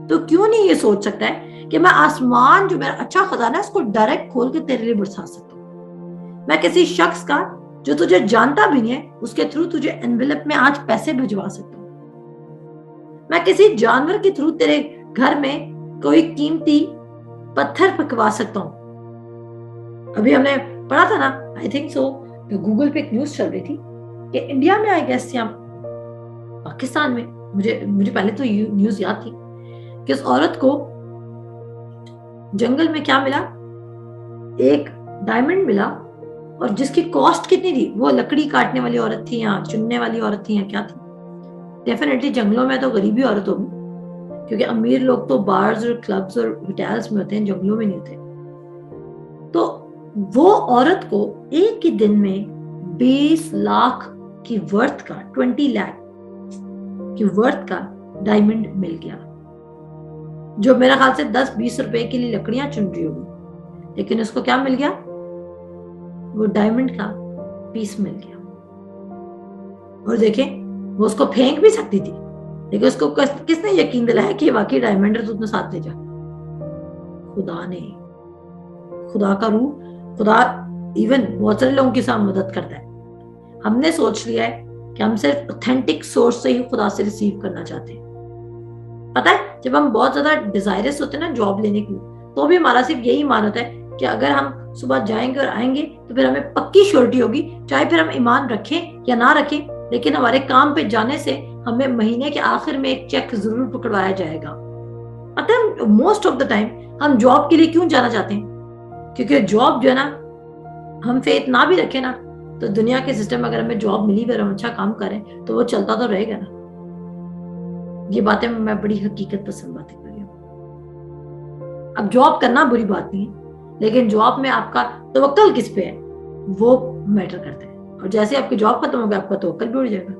تو کیوں نہیں یہ سوچ سکتا ہے کہ میں آسمان جو میرا اچھا خزانہ ہے اس کو ڈائریکٹ کھول کے تیرے لیے برسا سکتا ہوں. میں کسی شخص کا جو تجھے جانتا بھی نہیں ہے اس کے تھرو تجھے انویلپ میں آج پیسے بھجوا سکتا ہوں. میں کسی جانور کے تھرو تیرے گھر میں کوئی قیمتی پتھر پکوا سکتا ہوں. ابھی ہم نے پڑھا تھا نا, آئی تھنک سو, گوگل پہ ایک نیوز چل رہی تھی کہ انڈیا میں آئی گیس یا پاکستان میں, مجھے پہلے تو نیوز یاد تھی کہ اس عورت کو جنگل میں کیا ملا, ایک ڈائمنڈ ملا, اور جس کی کاسٹ کتنی تھی, وہ لکڑی کاٹنے والی عورت تھی یا چننے والی عورت تھی یا کیا تھی. ڈیفینیٹلی جنگلوں میں تو غریبی عورت ہوگی, کیونکہ امیر لوگ تو بارز اور کلبز اور ہوٹلز میں ہوتے ہیں, جنگلوں میں نہیں ہوتے. تو وہ عورت کو ایک ہی دن میں 20 لاکھ کی ورتھ کا 20 لاکھ کی ورتھ کا ڈائمنڈ مل گیا, جو میرا خیال سے 10-20 روپے کے لیے لکڑیاں چن رہی ہوگی, لیکن اس کو کیا مل گیا, وہ ڈائمنڈ کا پیس مل گیا. اور دیکھیں وہ اس کو پھینک بھی سکتی تھی, لیکن اس کو کس نے یقین دلایا کہ یہ واقعی ڈائمنڈ ہے, تو اپنے ساتھ لے جا. خدا نے, خدا کا روح, خدا ایون بہت سارے لوگوں کے ساتھ مدد کرتا ہے. ہم نے سوچ لیا ہے کہ ہم صرف اوتھینٹک سورس سے ہی خدا سے ریسیو کرنا چاہتے ہیں. پتہ ہے جب ہم بہت زیادہ ڈیزائرس ہوتے ہیں نا جاب لینے کی, تو بھی ہمارا صرف یہی مان ہوتا ہے کہ اگر ہم صبح جائیں گے اور آئیں گے تو پھر ہمیں پکی شورٹی ہوگی, چاہے پھر ہم ایمان رکھیں یا نہ رکھیں, لیکن ہمارے کام پہ جانے سے ہمیں مہینے کے آخر میں ایک چیک ضرور پکڑوایا جائے گا. پتہ ہے موسٹ آف دا ٹائم ہم جاب کے لیے کیوں جانا چاہتے ہیں, کیونکہ جاب جو ہے نا, ہم فیتھ نہ بھی رکھیں نا تو دنیا کے سسٹم اگر ہمیں جاب ملی بھی اور ہم اچھا کام کریں تو وہ چلتا تو رہے گا نا. یہ باتیں میں بڑی حقیقت پسند باتیں کر رہی ہوں. اب جاب کرنا بری بات نہیں ہے, لیکن جاب میں آپ کا توکل کس پہ ہے وہ میٹر کرتا ہے. اور جیسے آپ کی جاب ختم ہوگا آپ کا توکل بھی اڑ جائے گا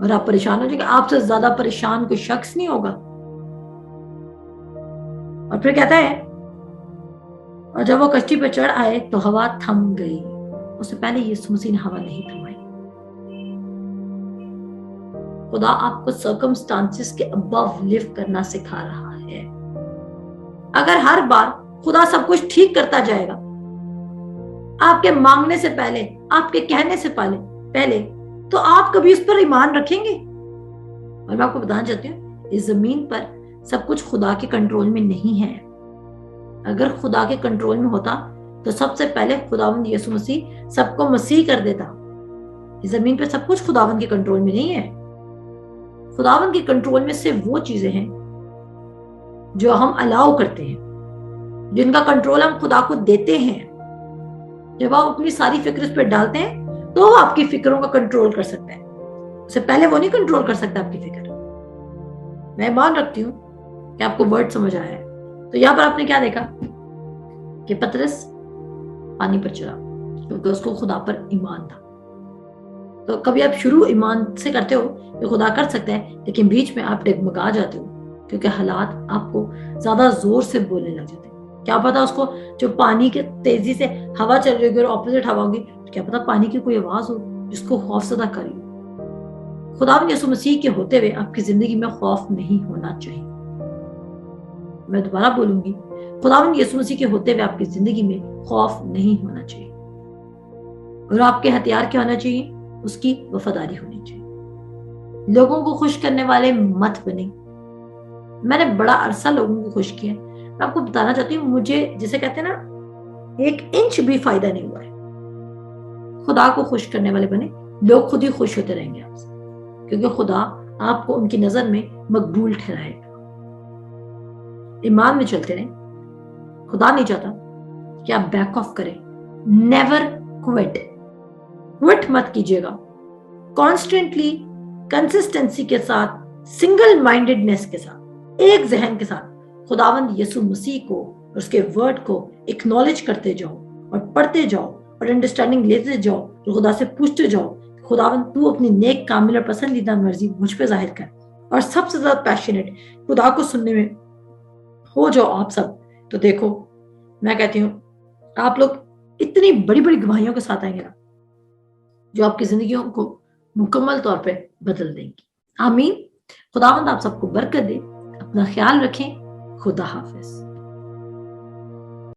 اور آپ پریشان ہو جائیں گے. آپ سے زیادہ پریشان کوئی شخص نہیں ہوگا. اور پھر کہتا ہے, اور جب وہ کشتی پہ چڑھ آئے تو ہوا تھم گئی. اس سے پہلے یسوع مسیح نے ہوا نہیں تھمائی. خدا آپ کو سرکمسٹانسز کے ابو لیو کرنا سکھا رہا ہے. اگر ہر بار خدا سب کچھ ٹھیک کرتا جائے گا آپ کے مانگنے سے پہلے, آپ کے کہنے سے پہلے, تو آپ کبھی اس پر ایمان رکھیں گے؟ اور میں آپ کو بتانا چاہتی ہوں, اس زمین پر سب کچھ خدا کے کنٹرول میں نہیں ہے. اگر خدا کے کنٹرول میں ہوتا تو سب سے پہلے خداوند یسوع مسیح سب کو مسیح کر دیتا. اس زمین پہ سب کچھ خداوند کے کنٹرول میں نہیں ہے. خداوند کے کنٹرول میں صرف وہ چیزیں ہیں جو ہم الاؤ کرتے ہیں, جن کا کنٹرول ہم خدا کو دیتے ہیں. جب آپ اپنی ساری فکر اس پہ ڈالتے ہیں تو وہ آپ کی فکروں کا کنٹرول کر سکتا ہے. اس سے پہلے وہ نہیں کنٹرول کر سکتا آپ کی فکر. میں ایمان رکھتی ہوں کہ آپ کو ورڈ سمجھ آیا ہے. تو یہاں پر آپ نے کیا دیکھا کہ پترس پانی پر چلا کیونکہ اس کو خدا پر ایمان تھا. تو کبھی آپ شروع ایمان سے کرتے ہو کہ خدا کر سکتا ہے, لیکن بیچ میں آپ ڈگمگا جاتے ہو کیونکہ حالات آپ کو زیادہ زور سے بولنے لگ جاتے ہیں. کیا پتا اس کو جو پانی کے تیزی سے ہوا چل رہی ہوگی اور اپوزٹ ہوا ہوگی, کیا پتا پانی کی کوئی آواز ہو جس کو خوف زدہ کری. خداوند یسوع مسیح کے ہوتے ہوئے آپ کی زندگی میں خوف نہیں ہونا چاہیے. میں دوبارہ بولوں گی, خداوند یسوع مسیح کے ہوتے ہوئے آپ کی زندگی میں خوف نہیں ہونا چاہیے. اور آپ کے ہتھیار کیا ہونا چاہیے؟ اس کی وفاداری ہونی چاہیے. لوگوں کو خوش کرنے والے مت بنے. میں نے بڑا عرصہ لوگوں کو خوش کیا. میں آپ کو بتانا چاہتی ہوں, مجھے جسے کہتے ہیں نا 1 انچ بھی فائدہ نہیں ہوا ہے. خدا کو خوش کرنے والے بنے, لوگ خود ہی خوش ہوتے رہیں گے آپ سے, کیونکہ خدا آپ کو ان کی نظر میں مقبول ٹھہرائے گا. ایمان میں چلتے رہیں. خدا نہیں چاہتا کہ آپ بیک آف کریں. نیور کوئٹ مت کیجیے گا. کانسٹنٹلی کنسسٹنسی کے ساتھ, سنگل مائنڈڈنس کے ساتھ, ایک ذہن کے ساتھ خداوند یسوع مسیح کو اور اس کے ورڈ کو ایکنالج کرتے جاؤ اور پڑھتے جاؤ اور انڈرسٹینڈنگ لیتے جاؤ اور خدا سے پوچھتے جاؤ خداوند تو اپنی نیک کامل اور پسندیدہ مرضی مجھ پہ ظاہر کر، اور سب سے زیادہ پیشنیٹ خدا کو سننے میں ہو جو آپ سب، تو دیکھو میں کہتی ہوں آپ لوگ اتنی بڑی بڑی گواہیوں کے ساتھ آئیں گے جو آپ کی زندگیوں کو مکمل طور پہ بدل دیں گی۔ آمین۔ خداوند آپ سب کو برکت دے، اپنا خیال رکھیں، خدا حافظ۔